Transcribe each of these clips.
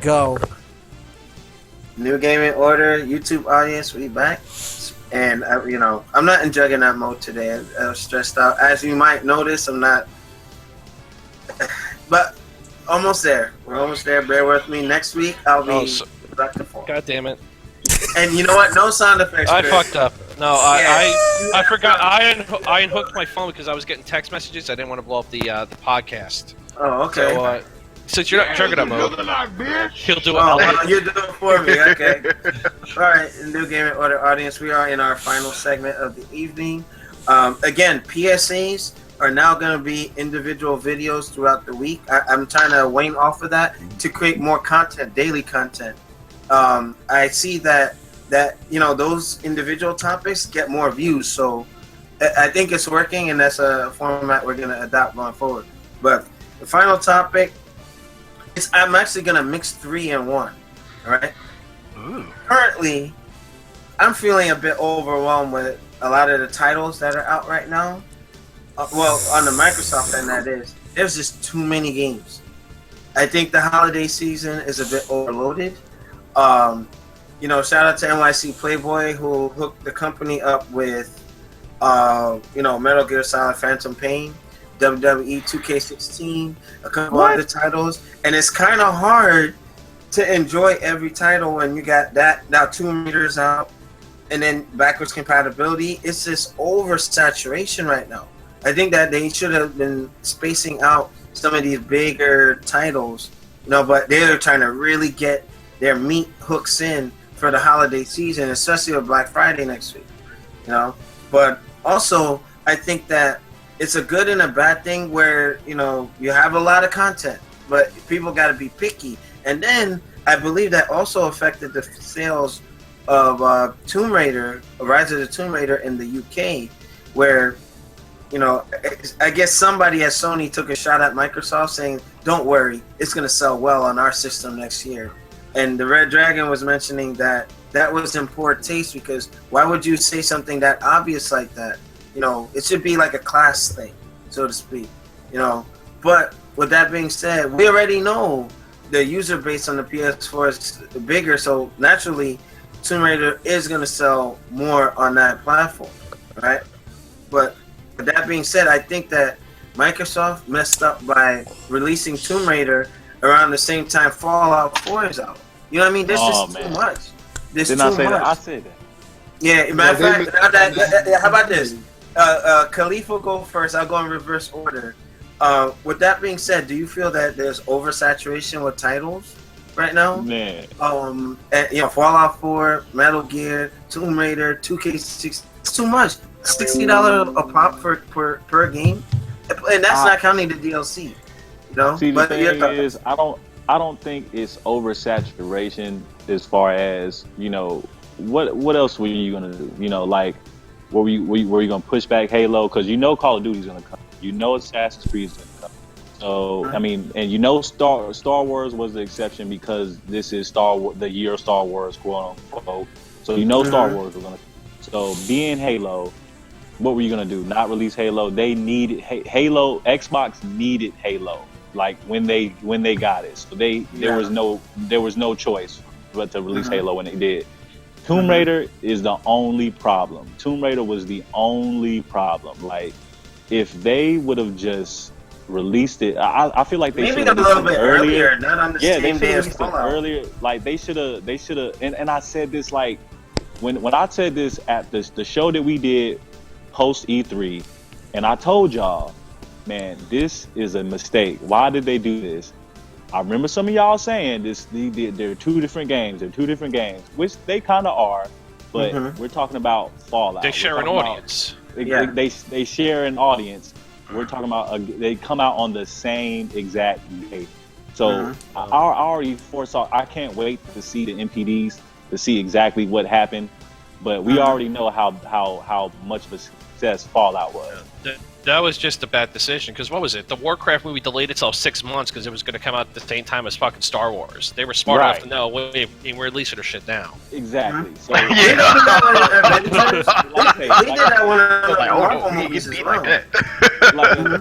go. New Gaming Order YouTube audience, we back. And, I'm not in juggernaut mode today. I was stressed out. As you might notice, I'm not. But almost there. We're almost there. Bear with me. Next week, I'll be back to form. God damn it. And you know what? No sound effects. I Chris. fucked up. No, I forgot. I unhooked my phone because I was getting text messages. I didn't want to blow up the podcast. Oh, okay. So, since you're not in juggernaut mode, he'll do it. You do it for me, okay. Alright, New Gaming Order audience, we are in our final segment of the evening. Again, PSAs are now going to be individual videos throughout the week. I'm trying to wane off of that to create more content, daily content. I see that those individual topics get more views, so I think it's working, and that's a format we're going to adopt going forward. But the final topic, I'm actually going to mix 3 in 1, all right? Ooh. Currently, I'm feeling a bit overwhelmed with a lot of the titles that are out right now. Well, on the Microsoft end, that is. There's just too many games. I think the holiday season is a bit overloaded. Shout out to NYC Playboy, who hooked the company up with, Metal Gear Solid Phantom Pain, WWE 2K16, a couple other titles, and it's kind of hard to enjoy every title when you got that now Tomb Raider's out, and then backwards compatibility. It's just oversaturation right now. I think that they should have been spacing out some of these bigger titles, but they're trying to really get their meat hooks in for the holiday season, especially with Black Friday next week. But also I think that it's a good and a bad thing where, you have a lot of content, but people got to be picky. And then I believe that also affected the sales of Tomb Raider, Rise of the Tomb Raider in the UK, where, I guess somebody at Sony took a shot at Microsoft saying, don't worry, it's going to sell well on our system next year. And the Red Dragon was mentioning that was in poor taste, because why would you say something that obvious like that? It should be like a class thing, so to speak. But with that being said, we already know the user base on the PS4 is bigger, so naturally, Tomb Raider is going to sell more on that platform, right? But with that being said, I think that Microsoft messed up by releasing Tomb Raider around the same time Fallout 4 is out. You know what I mean? There's just too much. There's too much. I said that. Yeah, matter of fact, how about this? Khalif will go first. I'll go in reverse order. With that being said, do you feel that there's oversaturation with titles right now? Man. Fallout 4, Metal Gear, Tomb Raider, 2K6. It's too much. $60 a pop per game, and that's not counting the DLC. See, the thing is, I don't think it's oversaturation as far as what else were you gonna do? Were you gonna push back Halo? Because Call of Duty's gonna come. Assassin's Creed's gonna come. So I mean, and Star Wars was the exception because this is the year of Star Wars, quote unquote. So Star Wars was gonna. So being Halo, what were you gonna do? Not release Halo? They needed Halo. Xbox needed Halo. Like when they got it, so there was no choice but to release Halo when they did. Tomb Raider is the only problem. Tomb Raider was the only problem. Like, if they would have just released it, I feel like they should have released it a little bit earlier, not on the same day as Fallout. Earlier, like they should have. And I said this like when I said this at the show that we did post E3, and I told y'all, man, this is a mistake. Why did they do this? I remember some of y'all saying this. They're two different games. They're two different games, which they kind of are. But we're talking about Fallout. They share an audience. They share an audience. We're talking about they come out on the same exact day. So I already foresaw. I can't wait to see the MPDs to see exactly what happened. But we already know how much of a success Fallout was. That was just a bad decision, because what was it? The Warcraft movie delayed itself 6 months because it was going to come out at the same time as fucking Star Wars. They were smart enough to know, wait, we're releasing their shit now. Exactly. So, they did that one of the Marvel movies as well.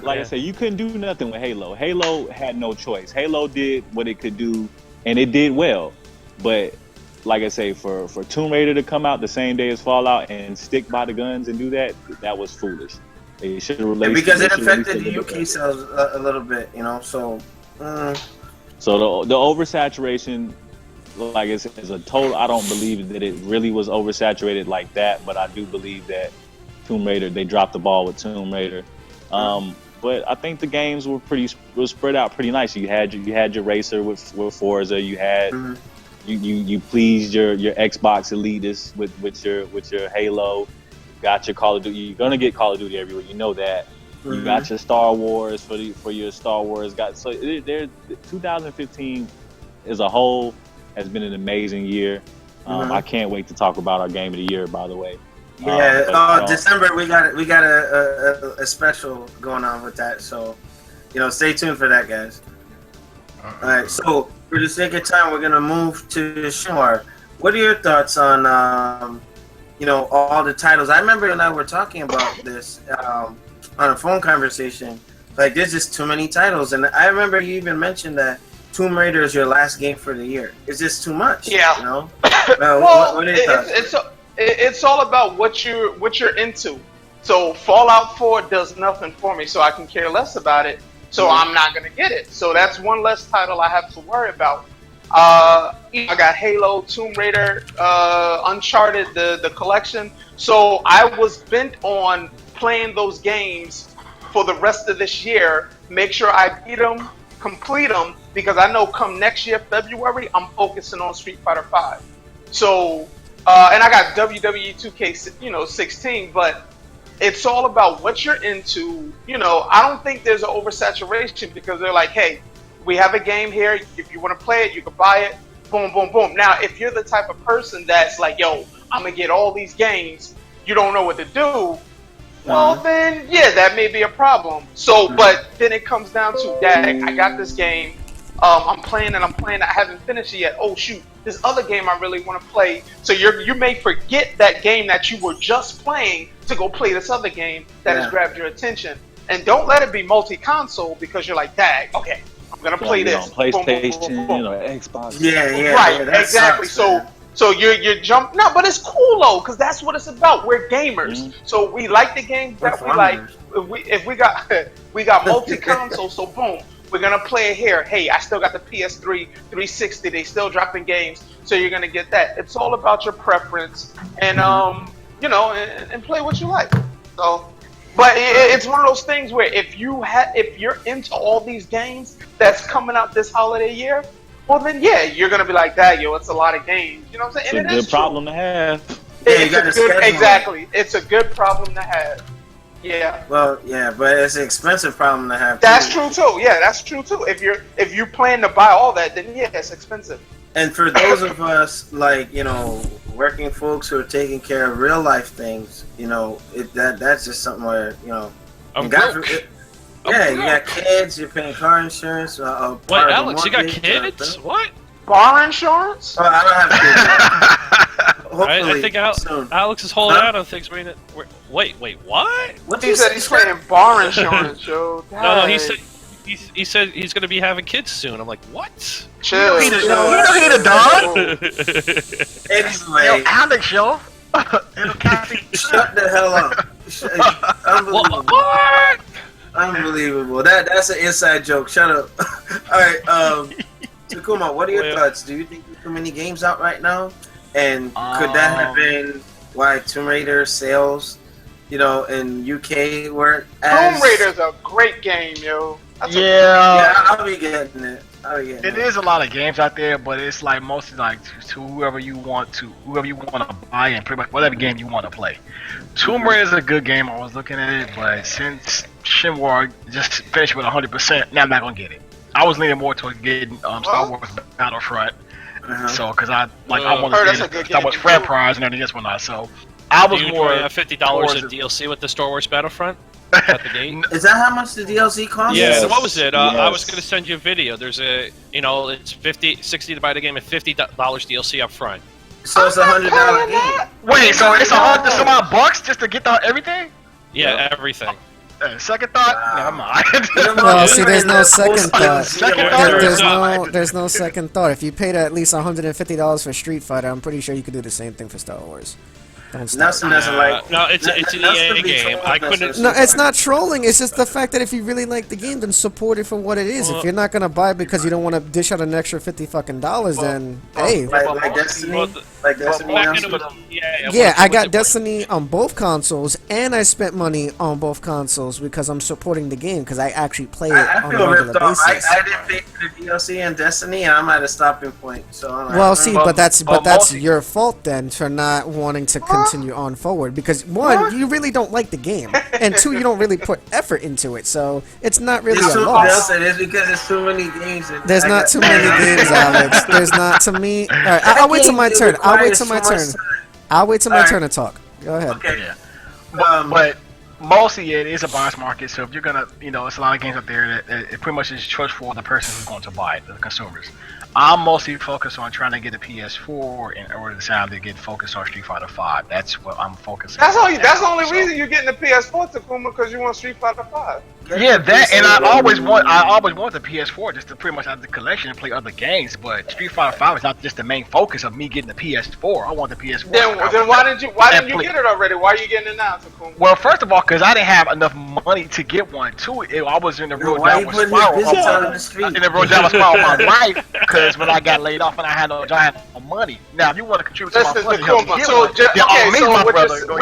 Like I said, you couldn't do nothing with Halo. Halo had no choice. Halo did what it could do and it did well. But like I say, for Tomb Raider to come out the same day as Fallout and stick by the guns and do that, that was foolish. They should have released because it affected the UK sales a little bit, you know. So, so the oversaturation, like I said, is a total. I don't believe that it really was oversaturated like that, but I do believe that Tomb Raider, they dropped the ball with Tomb Raider. But I think the games were spread out pretty nice. You had your racer with Forza. You had you pleased your Xbox elitists with your Halo. Got your Call of Duty. You're gonna get Call of Duty everywhere. You know that. You got your Star Wars for your Star Wars. 2015 as a whole has been an amazing year. I can't wait to talk about our game of the year. By the way. Yeah. December we got a special going on with that. So, stay tuned for that, guys. All right. So for the sake of time, we're gonna move to Shinwar. What are your thoughts on all the titles? I remember you and I were talking about this on a phone conversation. Like, there's just too many titles, and I remember you even mentioned that Tomb Raider is your last game for the year. It's just too much. Yeah. What are your thoughts? It's all about what you're into. So Fallout 4 does nothing for me, so I can care less about it. So I'm not gonna get it. So that's one less title I have to worry about. I got Halo, Tomb Raider, Uncharted, the collection. So I was bent on playing those games for the rest of this year. Make sure I beat them, complete them, because I know come next year, February, I'm focusing on Street Fighter 5. So, and I got WWE 2K16, but it's all about what you're into. I don't think there's an oversaturation because they're like, hey, we have a game here. If you want to play it, you can buy it. Boom, boom, boom. Now, if you're the type of person that's like, yo, I'm going to get all these games, you don't know what to do, well, then, yeah, that may be a problem. So, but then it comes down to, dang, I got this game. I'm playing. I haven't finished it yet. Oh, shoot, this other game I really want to play. So you may forget that game that you were just playing to go play this other game that has grabbed your attention. And don't let it be multi-console because you're like, dang, okay, I'm gonna play this on PlayStation, Xbox. Yeah, right, exactly. Sucks, so you're jump. No, but it's cool though, because that's what it's about. We're gamers, so we like the games that we like. If we got multi-console, so boom, we're gonna play it here. Hey, I still got the PS3, 360. They still dropping games, so you're gonna get that. It's all about your preference, and and play what you like. So. But it's one of those things where if you're into all these games that's coming out this holiday year, well then yeah, you're gonna be like that, yo. It's a lot of games, you know what I'm saying? It's a good problem to have. Exactly. It's a good problem to have. Yeah. Well, yeah, but it's an expensive problem to have. That's true too. Yeah, that's true too. If you're planning to buy all that, then yeah, it's expensive. And for those of us working folks who are taking care of real life things, that's just something where I'm broke. You got kids, you're paying car insurance. What, Alex? You got kids? What? Car insurance? Oh, I don't have kids. Hopefully, I think Alex is holding out on things. Wait, what? What he said? He's paying bar insurance, yo. No, he said he's going to be having kids soon. I'm like, what? Chill. You know he the dog. Anyway, Alex, yo. Shut the hell up. Unbelievable. What? Unbelievable. That's an inside joke. Shut up. All right. Takuma, what are your thoughts? Do you think there's too many games out right now? And could that have been why Tomb Raider sales, in UK weren't as... Tomb Raider's a great game, yo. Yeah, I'll be getting it. It is a lot of games out there, but it's like mostly like to whoever you want to buy and pretty much whatever game you want to play. Tomb Raider is a good game. I was looking at it, but since Shinwar just finished with 100%, now I'm not gonna get it. I was leaning more towards getting Star Wars Battlefront, so because I want to get Star Wars franchise and everything else whatnot. So I was more $50 of DLC with the Star Wars Battlefront. At the gate. Is that how much the DLC costs? Yeah, so what was it? I was going to send you a video. There's it's $60 to buy the game and $50 DLC up front. So it's $100 game. Wait, so it's $100 some odd bucks just to get everything? Yeah, everything. Second thought? Never mind. Well, see, there's no second thought. Second thought? There's no second thought. If you paid at least $150 for Street Fighter, I'm pretty sure you could do the same thing for Star Wars. Nelson doesn't like. No, it's an EA game. I couldn't. No, it's not trolling. It's just the fact that if you really like the game, then support it for what it is. If you're not gonna buy it because you don't want to dish out an extra $50, then hey. Like Destiny. Like Destiny. Yeah, I got Destiny on both consoles, and I spent money on both consoles because I'm supporting the game because I actually play it on a regular basis. I didn't pay for the DLC and Destiny, and I'm at a stopping point. So I'm like, well, see, but that's your fault then for not wanting to continue on forward because one, you really don't like the game, and two, you don't really put effort into it, so it's not really a loss. It is because there's too many games. There's not too many games, Alex. There's not to me. All right, I'll wait till my turn. I'll wait till my turn to talk. Go ahead. Okay. Yeah. But mostly it is a buyer's market, so if you're gonna, it's a lot of games out there that it pretty much is choice for the person who's going to buy it, the consumers. I'm mostly focused on trying to get a PS4 in order to get focused on Street Fighter 5. That's what I'm focusing on. That's the only reason you're getting the PS4, Takuma, because you want Street Fighter 5. Yeah, that, and I always want the PS4 just to pretty much have the collection and play other games. But Street Fighter 5 is not just the main focus of me getting the PS4. I want the PS4. Then why didn't you get it already? Why are you getting it now, Takuma? Well, first of all, because I didn't have enough money to get one. Two, I was in the real downward spiral of my life because when I got laid off and I had no money. Now, if you want to contribute to my money, what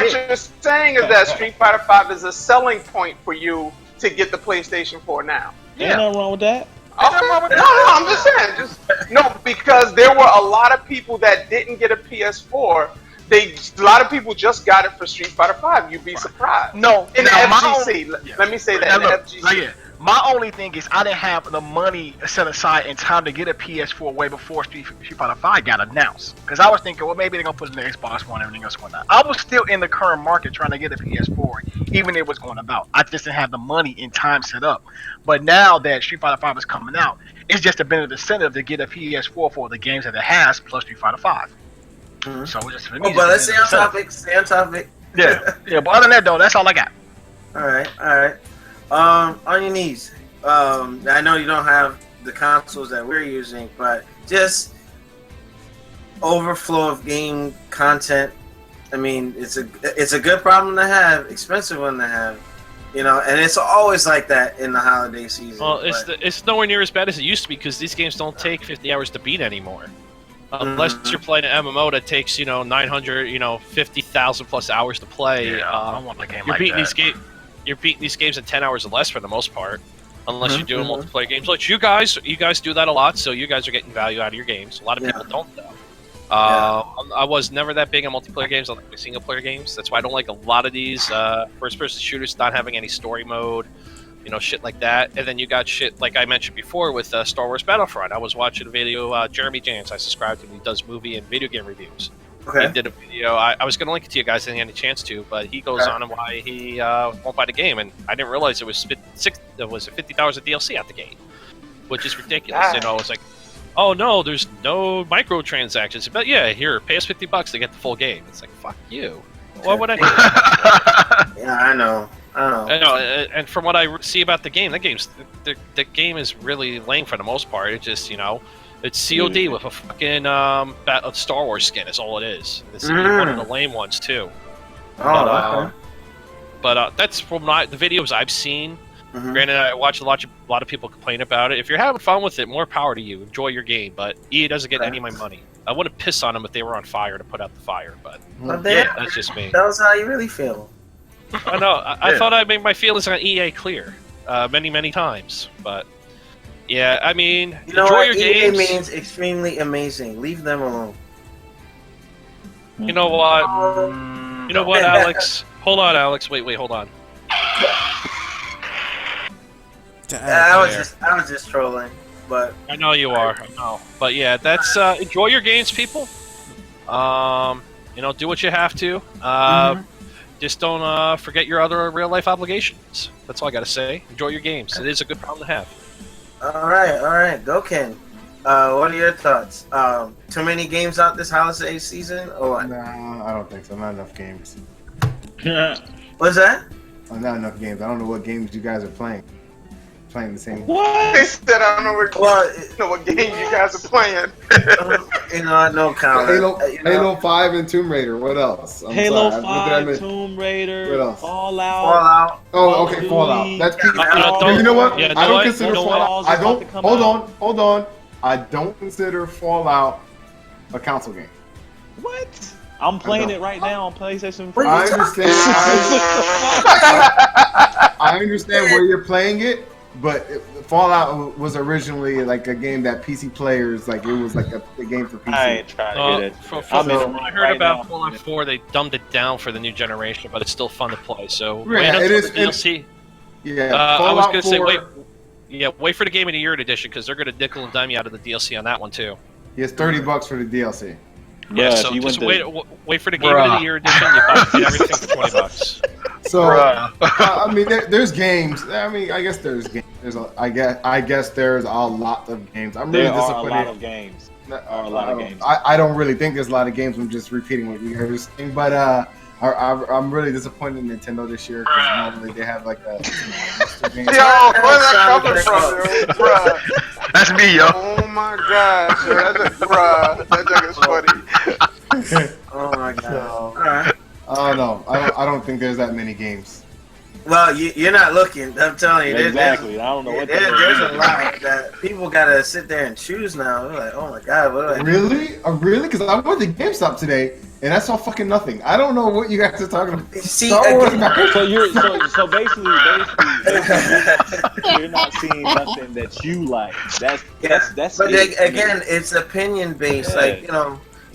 you're saying is that Street Fighter 5 is a selling point for you to get the PlayStation 4 now. Yeah. Ain't nothing wrong with that. Okay. No, I'm just saying. Because there were a lot of people that didn't get a PS4. A lot of people just got it for Street Fighter 5. You'd be surprised. No, in the FGC. Let me say that in the FGC. My only thing is I didn't have the money set aside in time to get a PS4 way before Street Fighter 5 got announced. Because I was thinking, well, maybe they're going to put it in the Xbox One and everything else going on. I was still in the current market trying to get a PS4, even if it was going about. I just didn't have the money in time set up. But now that Street Fighter 5 is coming out, it's just a bit of incentive to get a PS4 for the games that it has, plus Street Fighter 5. Mm-hmm. So just for me, but let's stay on topic. Yeah. But other than that, though, that's all I got. All right. On your knees. I know you don't have the consoles that we're using, but just overflow of game content. I mean, it's a good problem to have, expensive one to have, and it's always like that in the holiday season. Well, it's nowhere near as bad as it used to be because these games don't take 50 hours to beat anymore. Unless you're playing an MMO that takes 900, 50,000 plus hours to play. Yeah, I don't want a game you're beating that. You're beating these games in 10 hours or less for the most part, unless you're doing multiplayer games. Like you guys do that a lot, so you guys are getting value out of your games. A lot of people don't, though. I was never that big on multiplayer games. I like single player games. That's why I don't like a lot of these first-person shooters not having any story mode, shit like that. And then you got shit like I mentioned before with Star Wars Battlefront. I was watching a video, Jeremy Jans, I subscribe to him. He does movie and video game reviews. Okay. He did a video. I was going to link it to you guys. I didn't get a chance to, but he goes on and why he won't buy the game, and I didn't realize it was $50 of DLC at the game, which is ridiculous. It's like, oh no, there's no microtransactions, but yeah, here, pay us $50 to get the full game. It's like, fuck you. What would I do? Yeah, I know. And from what I see about the game, the game is really lame for the most part. It just it's COD with a fucking Star Wars skin. Is all it is. It's one of the lame ones too. Okay. But that's from the videos I've seen. Granted, I watch a lot of people complain about it. If you're having fun with it, more power to you. Enjoy your game. But EA doesn't get any of my money. I wouldn't piss on them if they were on fire to put out the fire. But that's just me. That was how you really feel. I know. I thought I made my feelings on EA clear many times, but. Yeah, I mean, enjoy your games. EA means extremely amazing. Leave them alone. You know what? You know what, Alex? Hold on, Alex. Wait, hold on. I was just trolling, but I know you are. I know, but yeah, that's enjoy your games, people. Do what you have to. Just don't forget your other real life obligations. That's all I gotta say. Enjoy your games. It is a good problem to have. All right, go Ken. What are your thoughts? Too many games out this holiday season, or what? Nah, I don't think so. Not enough games. What's that? not enough games. I don't know what games you guys are playing. Playing the same. What? They said I don't know what games you guys are playing. I know Colin. Halo 5 and Tomb Raider. What else? Halo 5, Tomb Raider, What else? Fallout. Oh, okay, Fallout. That's you know what? I don't consider Fallout. I don't. Hold on. I don't consider Fallout a console game. What? I'm playing it right now on PlayStation 4. I understand. I understand where you're playing it, but Fallout was originally like a game that PC players like. It was like a game for PC. I ain't trying to get it. I heard about Fallout 4. They dumbed it down for the new generation, but it's still fun to play. So yeah, it is. DLC. Yeah, I was gonna say wait for the Game of the Year edition because they're gonna nickel and dime you out of the DLC on that one too. It's $30 for the DLC. Yeah, so just wait for the Game of the Year edition. You buy everything for $20. So I mean, there's games. I mean, I guess there's games. I guess there's a lot of games. I'm really disappointed. There are a lot of games. I don't really think there's a lot of games. I'm just repeating what you guys are saying. But I'm really disappointed in Nintendo this year because normally they have like a game. Yo, where's that coming from, yo? Bruh. That's me, yo. Oh my gosh, yo, that's a bruh. That joke is funny. Oh my god. All right. I don't know. I don't think there's that many games. Well, you're not looking. I'm telling you. Exactly. I don't know what there's a lot that people gotta sit there and choose now. They're like, oh my god, what do I do? Really? Really? Because I went to GameStop today and I saw fucking nothing. I don't know what you guys are talking about. See, so basically, you're not seeing nothing that you like. That's. But again, it's opinion based. Yeah. Like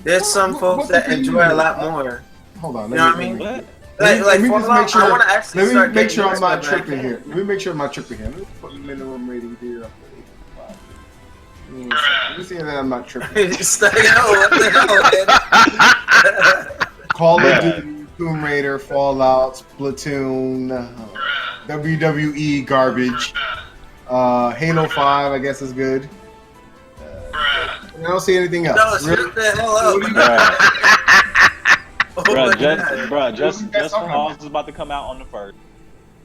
there's some folks that enjoy a lot more. Hold on. You know what I mean? What? Let me make sure I'm not tripping here. Let me make sure I'm not tripping here. Let me put the minimum rating here up to 85. Let me see that I'm not tripping. Call of Duty, Tomb Raider, Fallout, Splatoon, WWE garbage, Halo 5 I guess is good. I don't see anything else. No, shut the hell up. Just Cause is about to come out on the 1st.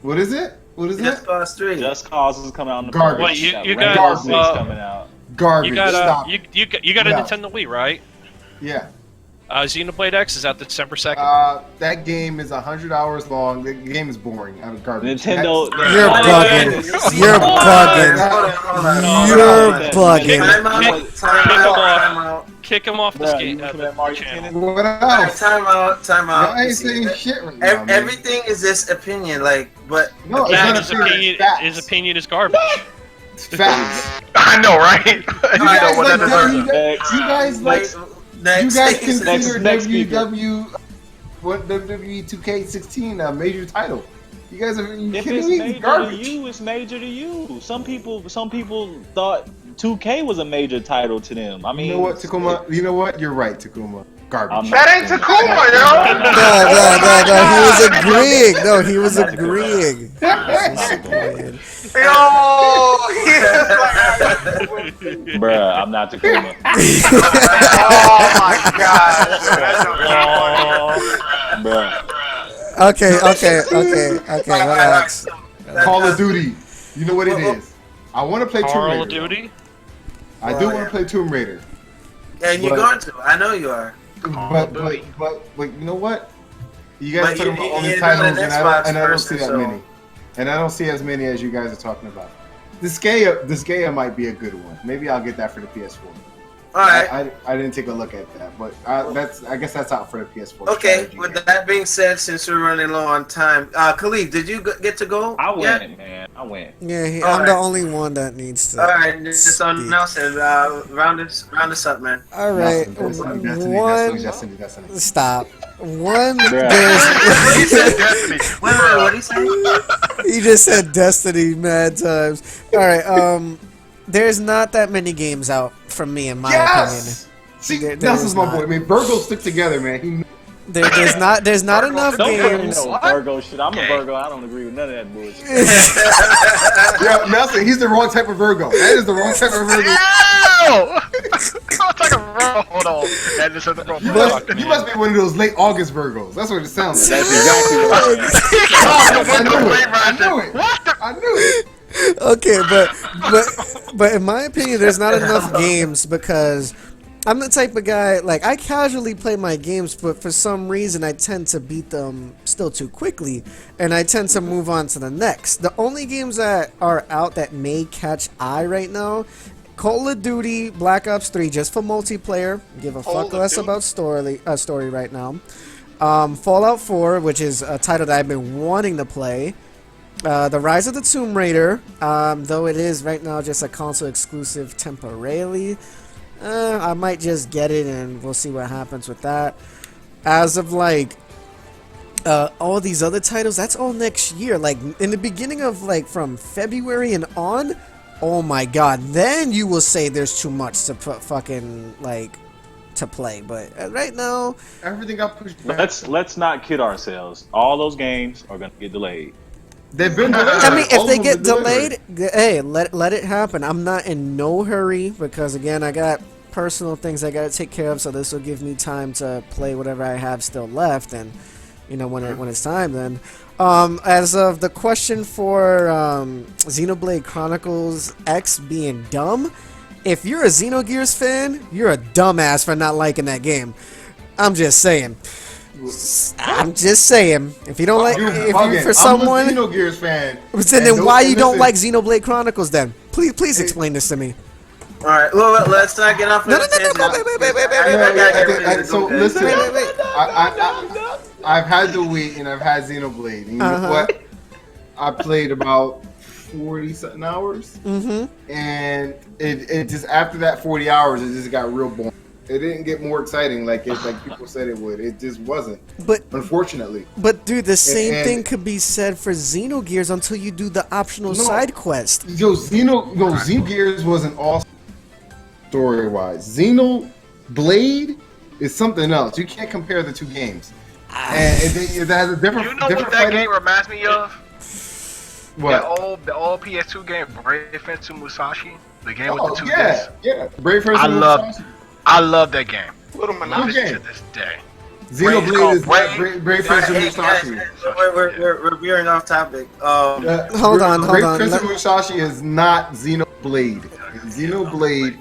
What is it? Just Cause 3. Just Cause is coming out on the 1st. Garbage. Wait, you got coming out. Garbage. You got Stop. You got a Nintendo Wii, right? Yeah. Xenoblade X is out December 2nd. That game is 100 hours long. The game is boring. I mean, garbage. Nintendo. You're bugging. You're bugging. Time out. Kick him off this game. What else? Time out. I ain't saying shit right now. Everything is this opinion, but no, his opinion is garbage. Facts. I know, right? You guys consider WWE 2K16 a major title? You guys are kidding me? It's major to you, it's major to you. Some people thought 2K was a major title to them. I mean, you know what, Takuma? You know what? You're right, Takuma. Garbage. That ain't Takuma, yo. No, he was agreeing. Bruh, I'm not Takuma. Oh my god. Bruh. Okay, relax. Call of Duty. You know what it is. I want to play Tomb Raider. Call of Duty? I do want to play Tomb Raider. And you're going to. I know you are. But you know what? You guys are talking about all these titles, and I don't see that many. And I don't see as many as you guys are talking about. This Gaia might be a good one. Maybe I'll get that for the PS4. All right. I didn't take a look at that, but I guess that's out for the PS4. Okay. With that being said, since we're running low on time, Khalid, did you get to go? I went, man. I went. Yeah, I'm the only one that needs to. All right, just on Nelson, round us up, man. All right, Destiny. Stop. One. What did he say? He just said Destiny mad times. All right, there's not that many games out from me, in my opinion. See, Nelson's my boy. I mean, Virgos stick together, man. There's not enough games. Virgo shit. I'm a Virgo. I don't agree with none of that bullshit. Yeah, Nelson, he's the wrong type of Virgo. That is the wrong type of Virgo. It's like a hold on. That just said the bro. You must be one of those late August Virgos. That's what it sounds like. That's exactly what I knew it. I knew it. Okay, but in my opinion, there's not enough games because I'm the type of guy, like, I casually play my games, but for some reason I tend to beat them still too quickly, and I tend to move on to the next. The only games that are out that may catch eye right now, Call of Duty Black Ops 3, just for multiplayer, give a fuck less about story right now. Fallout 4, which is a title that I've been wanting to play. The Rise of the Tomb Raider, though it is right now just a console exclusive temporarily. I might just get it and we'll see what happens with that. As of like all these other titles, that's all next year. Like in the beginning of like from February and on, oh my god, then you will say there's too much to fucking like to play. But right now, everything got pushed back. Let's not kid ourselves. All those games are gonna get delayed. They've been delayed. I mean, if they get delayed, hey, let it happen. I'm not in no hurry because again, I got personal things I gotta take care of, so this will give me time to play whatever I have still left, and you know when it's time. Then, as of the question for Xenoblade Chronicles X being dumb, if you're a Xenogears fan, you're a dumbass for not liking that game. I'm just saying. If you don't like, if you for someone, I'm a Xenogears fan. Then why you don't like Xenoblade Chronicles? Then please explain this to me. All right, well, let's not get off. No, wait. So listen, I've had the Wii and I've had Xenoblade. And you know what? I played about 40-something hours, and it just after that 40 hours, it just got real boring. It didn't get more exciting like people said it would. It just wasn't. But unfortunately. But dude, the same thing could be said for Xenogears until you do the optional side quest. Xenogears wasn't awesome story-wise. Xenoblade is something else. You can't compare the two games. And it has a different. You know what that game reminds me of? What? The old PS2 game, Brave Fencer Musashi. The game with the two discs. Yeah. Brave Fencer Musashi. I love that game. Little Monopoly to this day. Xenoblade is Brave Fencer Musashi. We're veering off topic. Hold on. Brave Fencer Musashi is not Xenoblade. Xenoblade,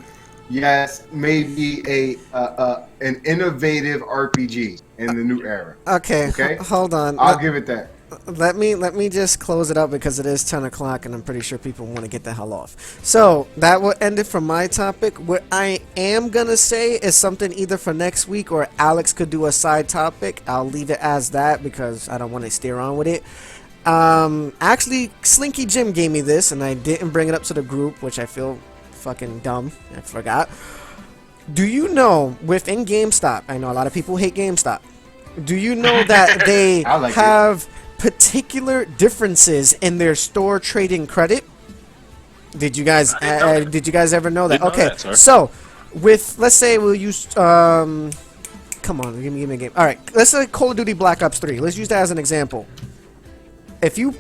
yes, maybe an innovative RPG in the new era. Okay. Hold on. I'll give it that. Let me just close it up because it is 10 o'clock and I'm pretty sure people want to get the hell off. So that will end it for my topic. What I am gonna say is something either for next week or Alex could do a side topic. I'll leave it as that because I don't want to steer on with it. Actually, Slinky Jim gave me this and I didn't bring it up to the group, which I feel fucking dumb. I forgot. Do you know within GameStop? I know a lot of people hate GameStop. Do you know that they have particular differences in their store trading credit? Did you guys ever know that? Okay, so with, let's say we'll use come on, give me a game. All right, let's say Call of Duty Black Ops 3. Let's use that as an example. If you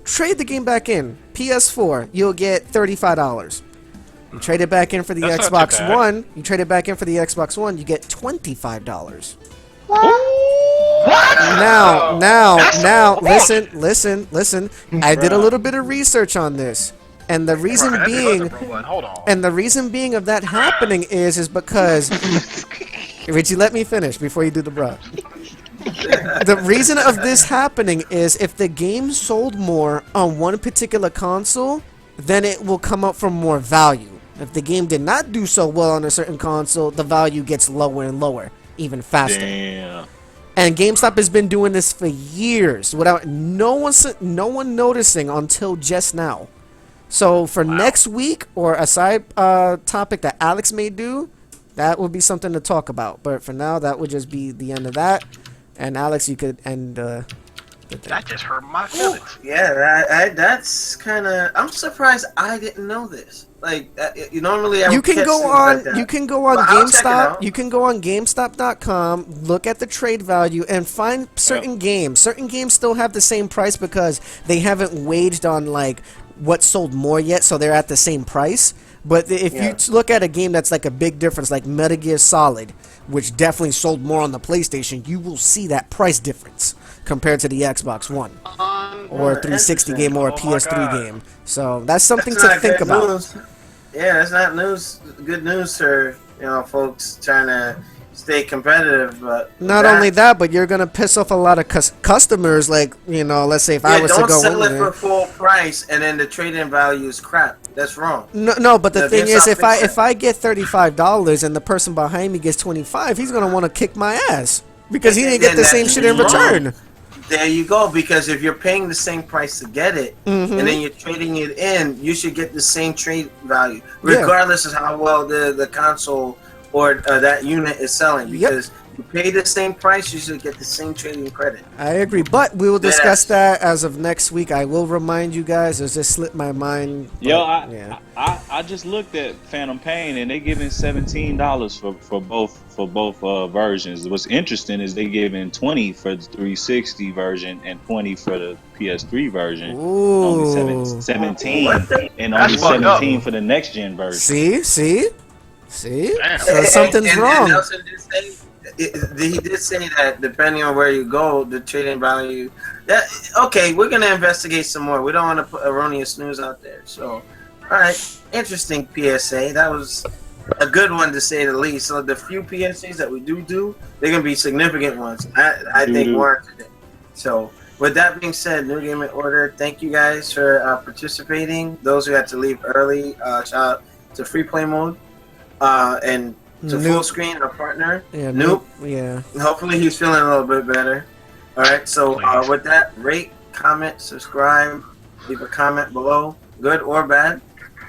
trade the game back in PS4, you'll get $35. You trade it back in for the Xbox One. You trade it back in for the Xbox One. You get $25. Now, listen. I did a little bit of research on this, and the reason being of that happening is because Richie, let me finish before you do the bruh. The reason of this happening is if the game sold more on one particular console, then it will come up for more value. If the game did not do so well on a certain console, the value gets lower and lower, even faster. Damn. And GameStop has been doing this for years without no one noticing until just now. So for next week or a side topic that Alex may do, that would be something to talk about. But for now, that would just be the end of that. And Alex, you could end. That just hurt my feelings. Yeah, that's kind of. I'm surprised I didn't know this. Like, normally I you can go on. Like you can go on GameStop. You can go on GameStop.com, look at the trade value, and find certain games. Certain games still have the same price because they haven't waged on like what sold more yet, so they're at the same price. But if you look at a game that's like a big difference, like Metal Gear Solid, which definitely sold more on the PlayStation, you will see that price difference compared to the Xbox One or a 360 game or a PS3 game. So that's something to think about. News. Yeah, that's not news. Good news for folks trying to stay competitive. But not only that, but you're gonna piss off a lot of customers. Like let's say if I was to go don't sell in it there, for full price and then the trade-in value is crap. That's wrong. No, but the thing is, if I get $35 and the person behind me gets 25, he's gonna want to kick my ass because he didn't get the same shit in return. There you go. Because if you're paying the same price to get it, and then you're trading it in, you should get the same trade value, regardless of how well the console or that unit is selling. Because you pay the same price, you should get the same trading credit. I agree, but we will discuss that as of next week. I will remind you guys. It just slipped my mind. Yo, I just looked at Phantom Pain and they giving $17 for both versions. What's interesting is they giving $20 for the 360 version and $20 for the PS3 version. Ooh. Only 17 and only 17 for the next gen version. See. So something's wrong. Nelson he did say that depending on where you go, the trading value. Okay, we're gonna investigate some more. We don't want to put erroneous news out there. So, all right, interesting PSA. That was a good one to say the least. So the few PSAs that we do, they're gonna be significant ones. I think warranted it. So with that being said, New Gaming Order, thank you guys for participating. Those who had to leave early, shout out to Free Play Mode and. To Full Screen, our partner, Noop. Yeah. Hopefully he's feeling a little bit better. All right. So with that, rate, comment, subscribe, leave a comment below, good or bad.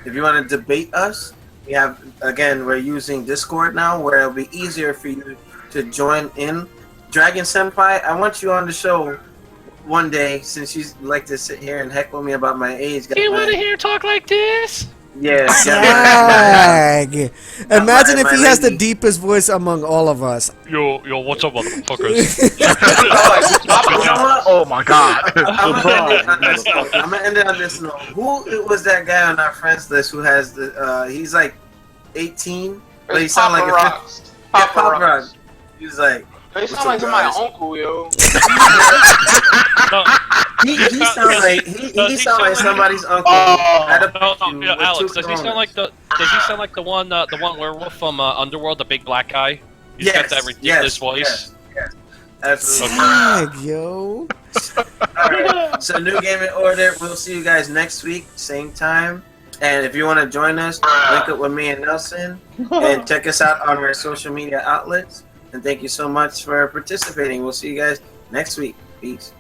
If you want to debate us, we're using Discord now, where it'll be easier for you to join in. Dragon Senpai, I want you on the show one day, since you like to sit here and heckle me about my age. You want to hear talk like this? Yeah. Imagine if he has the deepest voice among all of us. Yo, what's up, motherfuckers? Oh my god. I'm gonna end it on this note. Who was that guy on our friends list who has he's like 18, but he sounds like a Papa Rock. He's like, they sound like my uncle, yo. He sounds like somebody's uncle. Alex, does he sound like the one werewolf from Underworld, the big black guy? He's got that ridiculous voice. Yes. Absolutely. Yo. Alright. So New Gaming Order, we'll see you guys next week, same time. And if you want to join us, link up with me and Nelson and check us out on our social media outlets. And thank you so much for participating. We'll see you guys next week. Peace.